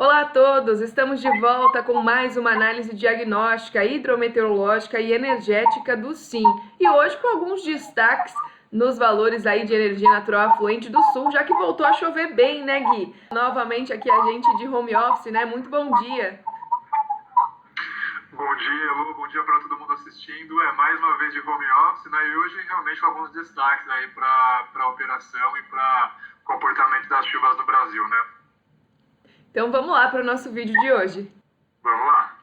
Olá a todos, estamos de volta com mais uma análise diagnóstica, hidrometeorológica e energética do SIM. E hoje com alguns destaques nos valores aí de energia natural afluente do sul, já que voltou a chover bem, né, Gui? Novamente aqui a gente de home office, né? Muito bom dia. Bom dia, Lu. Bom dia para todo mundo assistindo. Mais uma vez de home office, né? E hoje realmente com alguns destaques aí para a operação e para comportamento das chuvas no Brasil, né? Então vamos lá para o nosso vídeo de hoje. Vamos lá.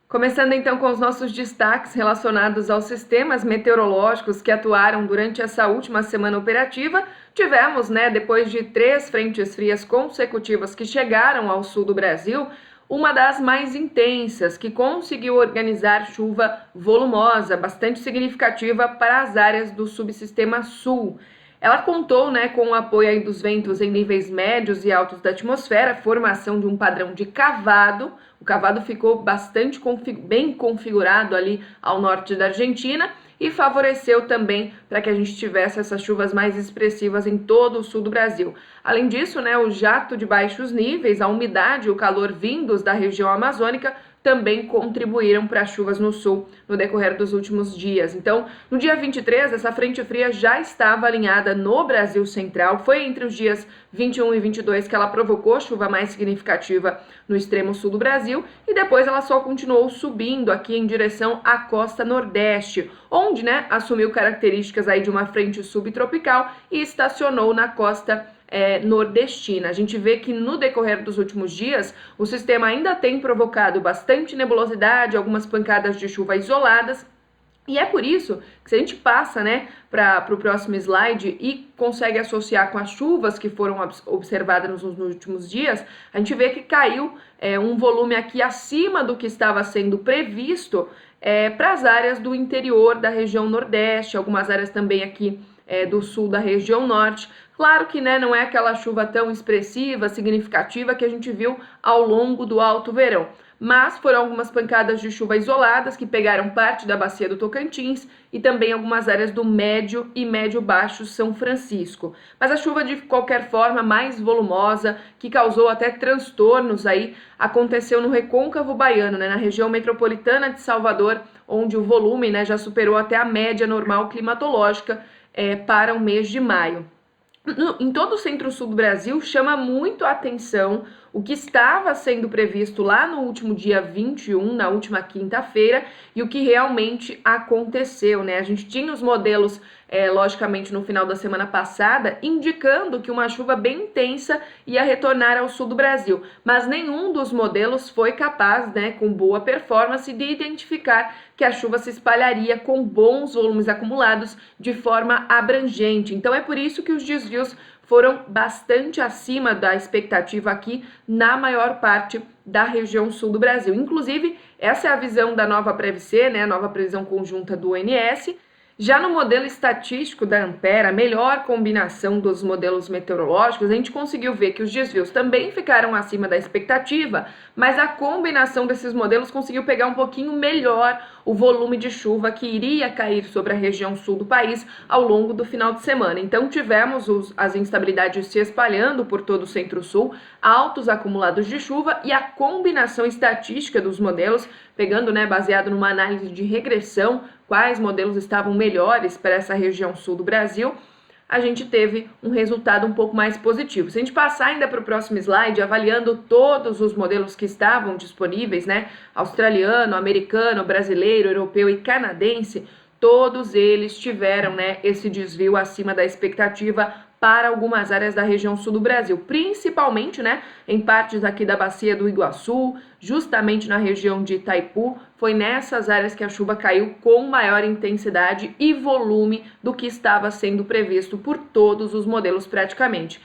Começando então com os nossos destaques relacionados aos sistemas meteorológicos que atuaram durante essa última semana operativa, tivemos, depois de 3 frentes frias consecutivas que chegaram ao sul do Brasil, uma das mais intensas, que conseguiu organizar chuva volumosa, bastante significativa para as áreas do subsistema sul. Ela contou com o apoio aí dos ventos em níveis médios e altos da atmosfera, formação de um padrão de cavado. O cavado ficou bastante bem configurado ali ao norte da Argentina e favoreceu também para que a gente tivesse essas chuvas mais expressivas em todo o sul do Brasil. Além disso, o jato de baixos níveis, a umidade e o calor vindos da região amazônica também contribuíram para chuvas no sul no decorrer dos últimos dias. Então, no dia 23, essa frente fria já estava alinhada no Brasil Central. Foi entre os dias 21 e 22 que ela provocou chuva mais significativa no extremo sul do Brasil e depois ela só continuou subindo aqui em direção à costa nordeste, onde, assumiu características aí de uma frente subtropical e estacionou na costa nordestina. A gente vê que no decorrer dos últimos dias o sistema ainda tem provocado bastante nebulosidade, algumas pancadas de chuva isoladas, e é por isso que se a gente passa para o próximo slide e consegue associar com as chuvas que foram observadas nos últimos dias, a gente vê que caiu um volume aqui acima do que estava sendo previsto para as áreas do interior da região nordeste, algumas áreas também aqui do sul da região norte. Claro que não é aquela chuva tão expressiva, significativa que a gente viu ao longo do alto verão, mas foram algumas pancadas de chuva isoladas que pegaram parte da bacia do Tocantins e também algumas áreas do médio e médio-baixo São Francisco. Mas a chuva, de qualquer forma, mais volumosa, que causou até transtornos aí, aconteceu no Recôncavo Baiano, na região metropolitana de Salvador, onde o volume já superou até a média normal climatológica para o mês de maio. Em todo o centro-sul do Brasil, chama muito a atenção o que estava sendo previsto lá no último dia 21, na última quinta-feira, e o que realmente aconteceu, A gente tinha os modelos, logicamente, no final da semana passada, indicando que uma chuva bem intensa ia retornar ao sul do Brasil, mas nenhum dos modelos foi capaz, com boa performance, de identificar que a chuva se espalharia com bons volumes acumulados de forma abrangente. Então é por isso que os desvios foram bastante acima da expectativa aqui na maior parte da região sul do Brasil. Inclusive, essa é a visão da nova PREVC, a nova previsão conjunta do ONS. Já no modelo estatístico da Ampera, a melhor combinação dos modelos meteorológicos, a gente conseguiu ver que os desvios também ficaram acima da expectativa, mas a combinação desses modelos conseguiu pegar um pouquinho melhor o volume de chuva que iria cair sobre a região sul do país ao longo do final de semana. Então tivemos as instabilidades se espalhando por todo o centro-sul, altos acumulados de chuva e a combinação estatística dos modelos, pegando, baseado numa análise de regressão, quais modelos estavam melhores para essa região sul do Brasil, a gente teve um resultado um pouco mais positivo. Se a gente passar ainda para o próximo slide, avaliando todos os modelos que estavam disponíveis, australiano, americano, brasileiro, europeu e canadense, todos eles tiveram, esse desvio acima da expectativa para algumas áreas da região sul do Brasil, principalmente, em partes aqui da bacia do Iguaçu, justamente na região de Itaipu. Foi nessas áreas que a chuva caiu com maior intensidade e volume do que estava sendo previsto por todos os modelos praticamente.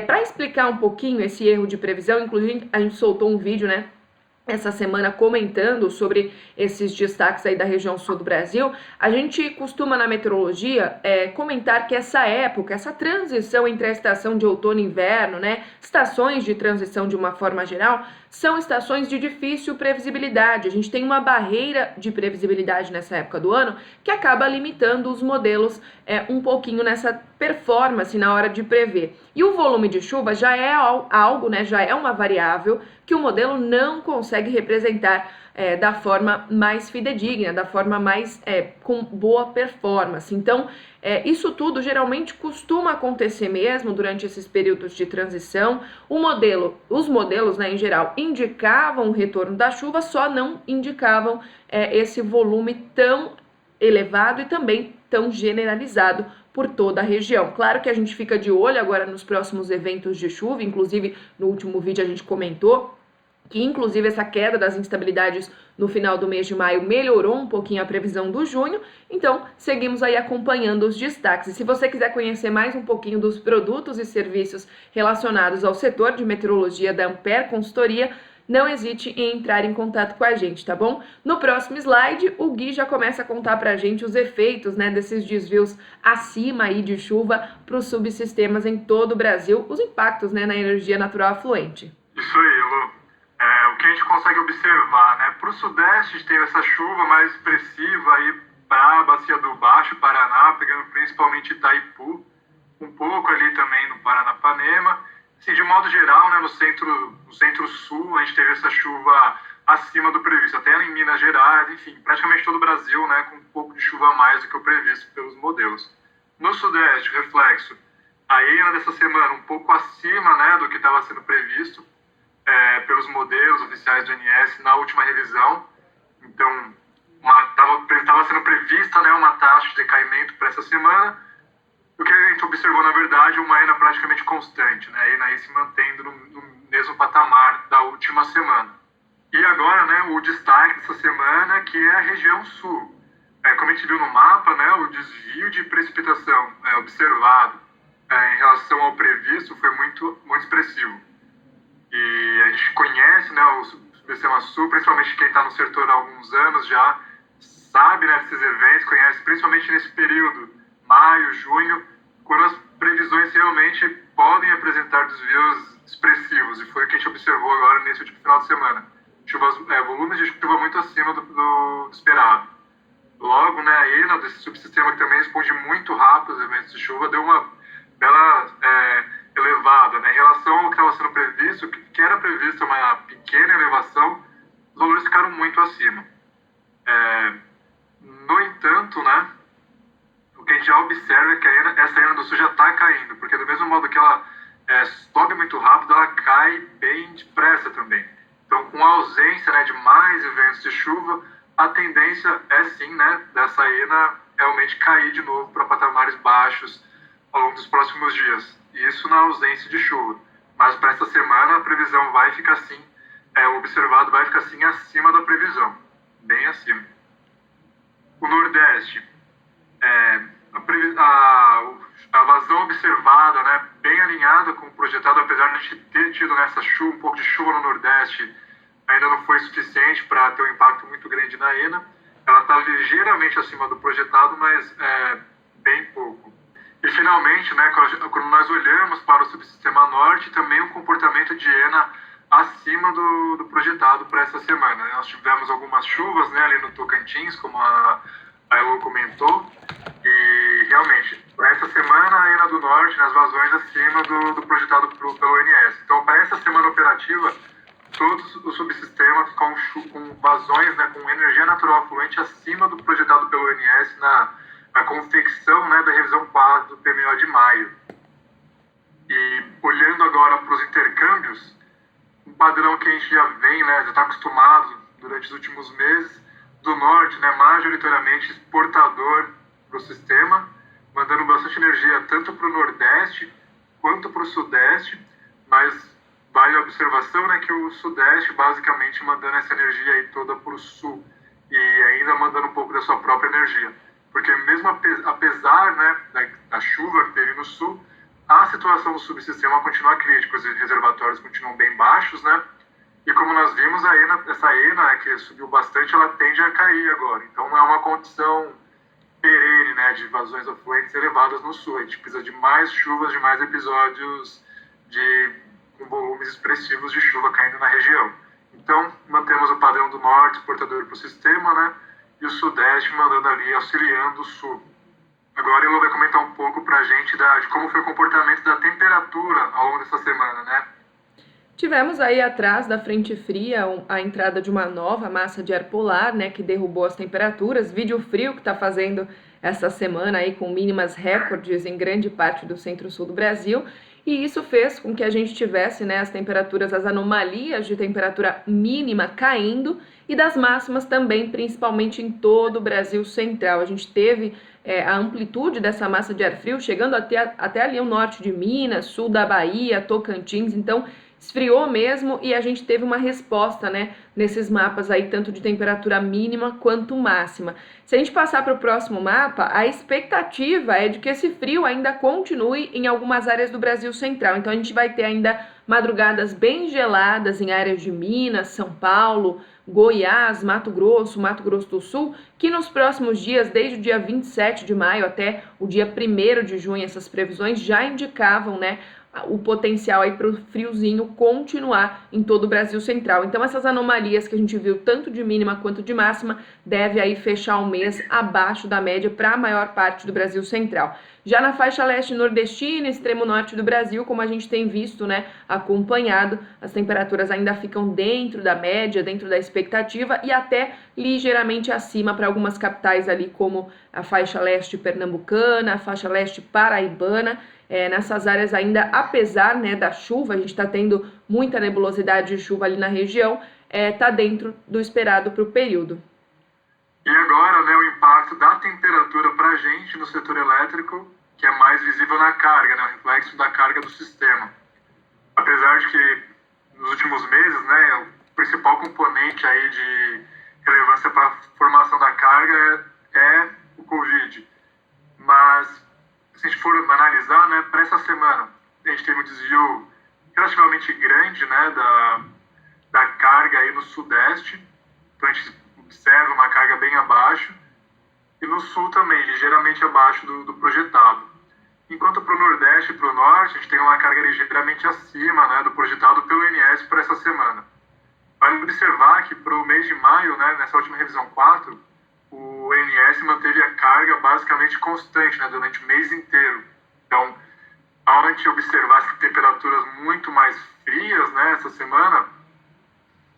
Para explicar um pouquinho esse erro de previsão, inclusive a gente soltou um vídeo, essa semana comentando sobre esses destaques aí da região sul do Brasil. A gente costuma na meteorologia comentar que essa época, essa transição entre a estação de outono e inverno, estações de transição de uma forma geral, são estações de difícil previsibilidade. A gente tem uma barreira de previsibilidade nessa época do ano que acaba limitando os modelos um pouquinho nessa performance na hora de prever. E o volume de chuva já é algo, né, já é uma variável que o modelo não consegue representar da forma mais fidedigna, da forma mais com boa performance. Então, isso tudo geralmente costuma acontecer mesmo durante esses períodos de transição. Os modelos, né, em geral, indicavam o retorno da chuva, só não indicavam esse volume tão elevado e também tão generalizado por toda a região. Claro que a gente fica de olho agora nos próximos eventos de chuva, inclusive no último vídeo a gente comentou que inclusive essa queda das instabilidades no final do mês de maio melhorou um pouquinho a previsão do junho, então seguimos aí acompanhando os destaques. E se você quiser conhecer mais um pouquinho dos produtos e serviços relacionados ao setor de meteorologia da Ampere Consultoria, não hesite em entrar em contato com a gente, tá bom? No próximo slide, o Gui já começa a contar pra gente os efeitos, né, desses desvios acima aí de chuva para os subsistemas em todo o Brasil, os impactos, né, na energia natural afluente. Isso aí, Lu. O que a gente consegue observar, né? Para o Sudeste, a gente teve essa chuva mais expressiva aí para a Bacia do Baixo, Paraná, pegando principalmente Itaipu, um pouco ali também no Paranapanema. Assim, de modo geral, né, no centro-sul, a gente teve essa chuva acima do previsto, até em Minas Gerais, enfim, praticamente todo o Brasil, né, com um pouco de chuva a mais do que o previsto pelos modelos. No Sudeste, reflexo, a ENA dessa semana um pouco acima, né, do que estava sendo previsto, pelos modelos oficiais do INS na última revisão. Então, estava sendo prevista, né, uma taxa de decaimento para essa semana. O que a gente observou, na verdade, uma ENA praticamente constante, né, a ENA aí se mantendo no mesmo patamar da última semana. E agora, né, o destaque dessa semana, que é a região sul. Como a gente viu no mapa, né, o desvio de precipitação observado em relação ao previsto foi muito, muito expressivo. E a gente conhece, né, o subsistema sul, principalmente quem está no setor há alguns anos já sabe, né, desses eventos, conhece principalmente nesse período, maio, junho, quando as previsões realmente podem apresentar desvios expressivos. E foi o que a gente observou agora nesse último final de semana. Volumes de chuva muito acima do esperado. Logo, né, a ENA, desse subsistema que também responde muito rápido aos eventos de chuva, deu uma bela elevada, né? Em relação ao que estava sendo previsto, que era previsto uma pequena elevação, os valores ficaram muito acima. No entanto, né, o que a gente já observa é que essa ENA do Sul já está caindo, porque do mesmo modo que ela sobe muito rápido, ela cai bem depressa também. Então, com a ausência, né, de mais eventos de chuva, a tendência é sim, né, dessa ENA realmente cair de novo para patamares baixos ao longo dos próximos dias. Isso na ausência de chuva. Mas para essa semana a previsão vai ficar assim, o observado vai ficar assim acima da previsão, bem acima. O Nordeste, a vazão observada, né, bem alinhada com o projetado, apesar de a gente ter tido nessa chuva, um pouco de chuva no Nordeste, ainda não foi suficiente para ter um impacto muito grande na ENA. Ela está ligeiramente acima do projetado, mas bem pouco. E finalmente, né, quando nós olhamos para o subsistema norte, também um comportamento de ENA acima do projetado para essa semana. Nós tivemos algumas chuvas, né, ali no Tocantins, como a Elo comentou, e realmente, para essa semana a ENA do norte, nas vazões acima do projetado pelo ONS. Então, para essa semana operativa, todos os subsistemas com vazões, né, com energia natural afluente acima do projetado pelo ONS na confecção, né, da revisão 4 do PMO de maio. E olhando agora para os intercâmbios, um padrão que a gente já vem, né, já está acostumado durante os últimos meses, do norte, né, majoritariamente exportador para o sistema, mandando bastante energia tanto para o nordeste quanto para o sudeste, mas vale a observação, né, que o sudeste basicamente mandando essa energia aí toda para o sul e ainda mandando um pouco da sua própria energia. Porque mesmo apesar, né, da chuva que teve no sul, a situação do subsistema continua crítica, os reservatórios continuam bem baixos, né? E como nós vimos, essa ENA, que subiu bastante, ela tende a cair agora. Então não é uma condição perene, né, de vazões afluentes elevadas no sul. A gente precisa de mais chuvas, de mais episódios com volumes expressivos de chuva caindo na região. Então, mantemos o padrão do norte exportador para o sistema, né? E o sudeste mandando ali, auxiliando o sul. Agora ele vai comentar um pouco para a gente de como foi o comportamento da temperatura ao longo dessa semana, né? Tivemos aí atrás da frente fria a entrada de uma nova massa de ar polar, né, que derrubou as temperaturas. Vídeo frio que está fazendo essa semana aí com mínimas recordes em grande parte do centro-sul do Brasil. E isso fez com que a gente tivesse, né, as temperaturas, as anomalias de temperatura mínima caindo e das máximas também, principalmente em todo o Brasil central. A gente teve a amplitude dessa massa de ar frio chegando até ali o norte de Minas, sul da Bahia, Tocantins. Então esfriou mesmo e a gente teve uma resposta, né, nesses mapas aí, tanto de temperatura mínima quanto máxima. Se a gente passar para o próximo mapa, a expectativa é de que esse frio ainda continue em algumas áreas do Brasil central. Então a gente vai ter ainda madrugadas bem geladas em áreas de Minas, São Paulo, Goiás, Mato Grosso do Sul, que nos próximos dias, desde o dia 27 de maio até o dia 1º de junho, essas previsões já indicavam, né, o potencial aí para o friozinho continuar em todo o Brasil central. Então essas anomalias que a gente viu tanto de mínima quanto de máxima deve aí fechar o mês abaixo da média para a maior parte do Brasil central. Já na faixa leste nordestina, extremo norte do Brasil, como a gente tem visto, né, acompanhado, as temperaturas ainda ficam dentro da média, dentro da expectativa e até ligeiramente acima para algumas capitais ali como a faixa leste pernambucana, a faixa leste paraibana. Nessas áreas ainda, apesar, né, da chuva, a gente está tendo muita nebulosidade de chuva ali na região, está dentro do esperado para o período. E agora, né, o impacto da temperatura para a gente no setor elétrico, que é mais visível na carga, né, o reflexo da carga do sistema. Apesar de que nos últimos meses, né, o principal componente aí de relevância para a formação da carga é o Covid. Mas se a gente for analisar, né, para essa semana, a gente teve um desvio relativamente grande, né, da carga aí no sudeste. Então a gente observa uma carga bem abaixo. E no sul também, ligeiramente abaixo do projetado. Enquanto para o nordeste e para o norte, a gente tem uma carga ligeiramente acima, né, do projetado pelo INS para essa semana. Vale observar que para o mês de maio, né, nessa última revisão 4, o INS manteve a carga basicamente constante, né, durante o mês inteiro. Então, ao a gente observar as temperaturas muito mais frias, né, essa semana,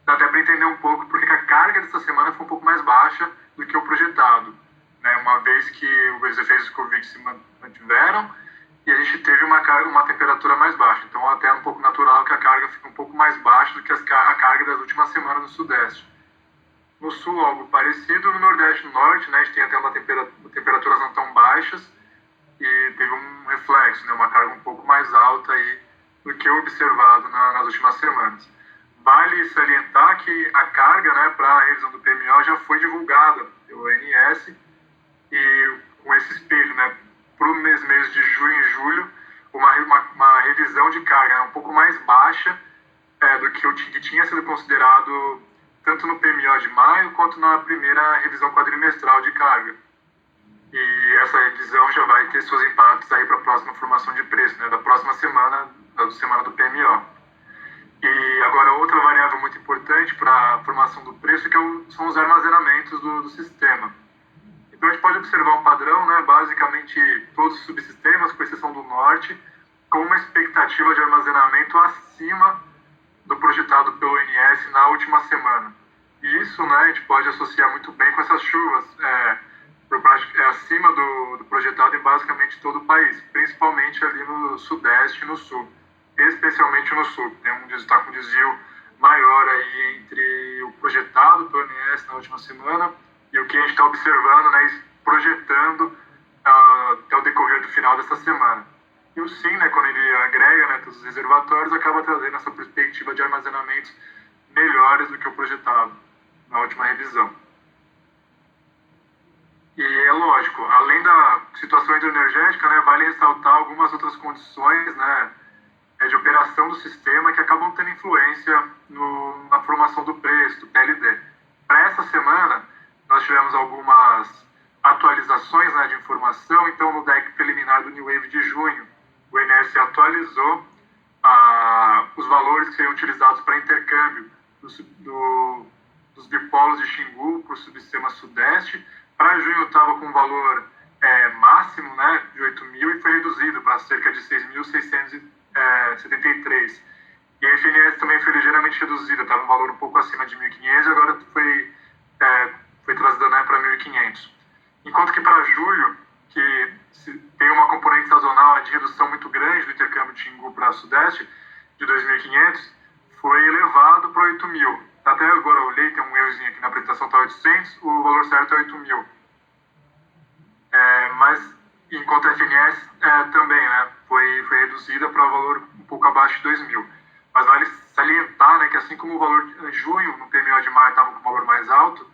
dá até para entender um pouco porque a carga dessa semana foi um pouco mais baixa do que o projetado, né, uma vez que os efeitos do Covid se mantiveram e a gente teve uma temperatura mais baixa. Então, até é um pouco natural que a carga fique um pouco mais baixa do que a carga das últimas semanas no sudeste. No sul, algo parecido. No nordeste e no norte, né, a gente tem até temperaturas não tão baixas e teve um reflexo, né, uma carga um pouco mais alta aí do que o observado nas últimas semanas. Vale salientar que a carga, né, para a revisão do PMO já foi divulgada pelo ONS e com esse espelho, né, para o mês de junho e julho, uma revisão de carga, né, um pouco mais baixa do que o que tinha sido considerado tanto no PMO de maio quanto na primeira revisão quadrimestral de carga. E essa revisão já vai ter seus impactos aí para a próxima formação de preço, né, da próxima semana, da semana do PMO. E agora outra variável muito importante para a formação do preço são os armazenamentos do sistema. Então a gente pode observar um padrão, né, basicamente todos os subsistemas, com exceção do norte, com uma expectativa de armazenamento acima do projetado pelo ONS na última semana. E isso, né, a gente pode associar muito bem com essas chuvas acima do projetado em basicamente todo o país, principalmente ali no sudeste e no sul, especialmente no sul. Está com um desvio maior aí entre o projetado pelo ONS na última semana e o que a gente está observando, né, projetando até o decorrer do final dessa semana. E o SIM, né, quando ele agrega, né, todos os reservatórios, acaba trazendo essa perspectiva de armazenamentos melhores do que o projetado na última revisão. E é lógico, além da situação hidroenergética, né, vale ressaltar algumas outras condições, né, de operação do sistema que acabam tendo influência na formação do preço, do PLD. Para essa semana, nós tivemos algumas atualizações, né, de informação. Então, no DEC preliminar do New Wave de junho, o INS atualizou os valores que seriam utilizados para intercâmbio dos bipolos de Xingu para o subsistema sudeste. Para junho estava com um valor máximo, né, de 8.000 e foi reduzido para cerca de 6.673. E a FNS também foi ligeiramente reduzida, estava um valor um pouco acima de 1.500 e agora foi trazida, né, para 1.500. Enquanto que para julho, que tem uma componente sazonal de redução muito grande do intercâmbio de Xingu para Sudeste, de 2.500, foi elevado para 8.000. Até agora eu olhei, tem um errozinho aqui na apresentação, está 800, o valor certo é 8.000. Mas, enquanto a FNS também, né, foi reduzida para um valor um pouco abaixo de 2.000. Mas vale salientar, né, que assim como o valor de junho, no PMO de maio, estava com um valor mais alto,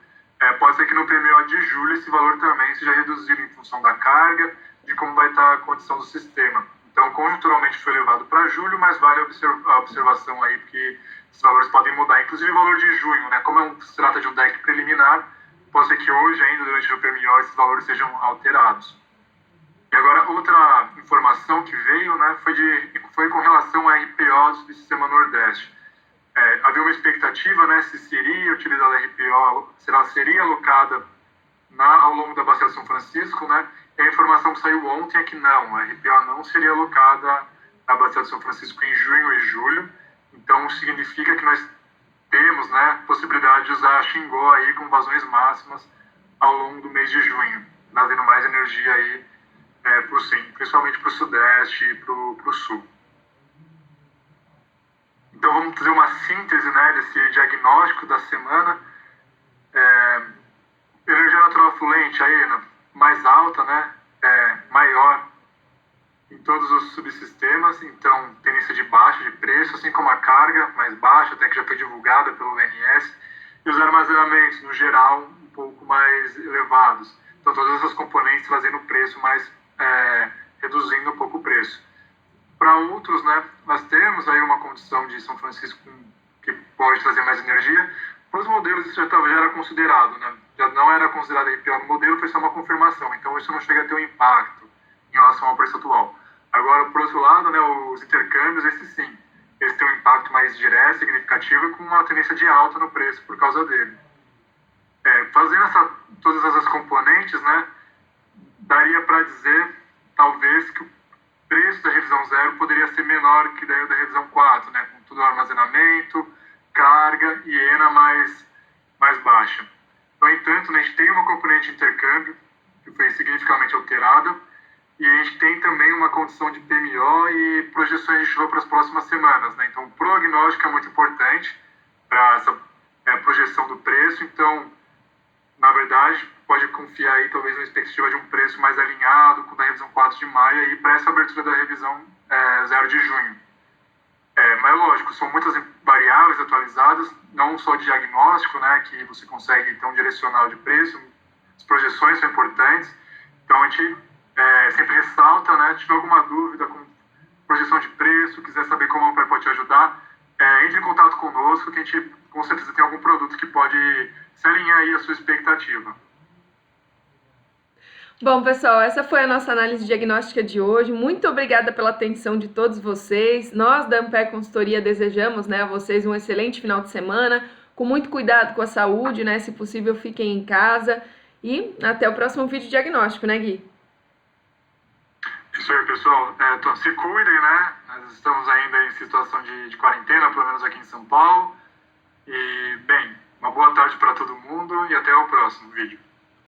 pode ser que no PMO de julho esse valor também seja reduzido em função da carga, de como vai estar a condição do sistema. Então, conjunturalmente foi elevado para julho, mas vale a observação aí, porque esses valores podem mudar. Inclusive o valor de junho, né, como se trata de um deck preliminar, pode ser que hoje, ainda durante o PMO, esses valores sejam alterados. E agora, outra informação que veio, né, foi com relação a RPOs do Sistema Nordeste. Havia uma expectativa, né, se seria utilizada a RPO, se ela seria alocada ao longo da Bacia de São Francisco, né, e a informação que saiu ontem é que não, a RPO não seria alocada na Bacia de São Francisco em junho e julho, então significa que nós temos, né, possibilidade de usar a Xingó aí com vazões máximas ao longo do mês de junho, trazendo mais energia aí principalmente para o Sudeste e para o Sul. Então vamos fazer uma síntese, né, desse diagnóstico da semana. Energia natural fluente, a ENA, mais alta, né, maior em todos os subsistemas, então tendência de baixa de preço, assim como a carga mais baixa, até que já foi divulgada pelo ONS, e os armazenamentos, no geral, um pouco mais elevados. Então todas essas componentes trazendo o preço mais, reduzindo um pouco o preço. Para outros, né, nós temos aí uma condição de São Francisco que pode trazer mais energia. Para os modelos isso já era considerado, né? Já não era considerado RPO no modelo, foi só uma confirmação. Então isso não chega a ter um impacto em relação ao preço atual. Agora, por outro lado, né, os intercâmbios, esses sim, eles têm um impacto mais direto, significativo, com uma tendência de alta no preço por causa dele. Fazendo todas essas componentes, né, daria para dizer, talvez, que o preço da revisão 0 poderia ser menor que daí o da revisão 4, né, com todo o armazenamento, carga e ENA mais baixa. No entanto, né, a gente tem uma componente de intercâmbio que foi significativamente alterada e a gente tem também uma condição de PMO e projeções de chuva para as próximas semanas, né? Então, o prognóstico é muito importante para essa projeção do preço. Então, na verdade, pode confiar aí talvez na expectativa de um preço mais alinhado com a da revisão 4 de maio aí para essa abertura da revisão 0 de junho. Mas lógico, são muitas variáveis atualizadas, não só de diagnóstico, né, que você consegue ter um direcional de preço, as projeções são importantes, então a gente sempre ressalta, né, se tiver alguma dúvida com projeção de preço, quiser saber como a Ampere pode te ajudar, entre em contato conosco, que a gente com certeza tem algum produto que pode se alinhar aí à sua expectativa. Bom, pessoal, essa foi a nossa análise diagnóstica de hoje. Muito obrigada pela atenção de todos vocês. Nós da Ampere Consultoria desejamos, né, a vocês um excelente final de semana, com muito cuidado com a saúde, né? Se possível, fiquem em casa. E até o próximo vídeo diagnóstico, né, Gui? Isso aí, pessoal. Se cuidem, né? Nós estamos ainda em situação de quarentena, pelo menos aqui em São Paulo. E, bem, uma boa tarde para todo mundo e até o próximo vídeo.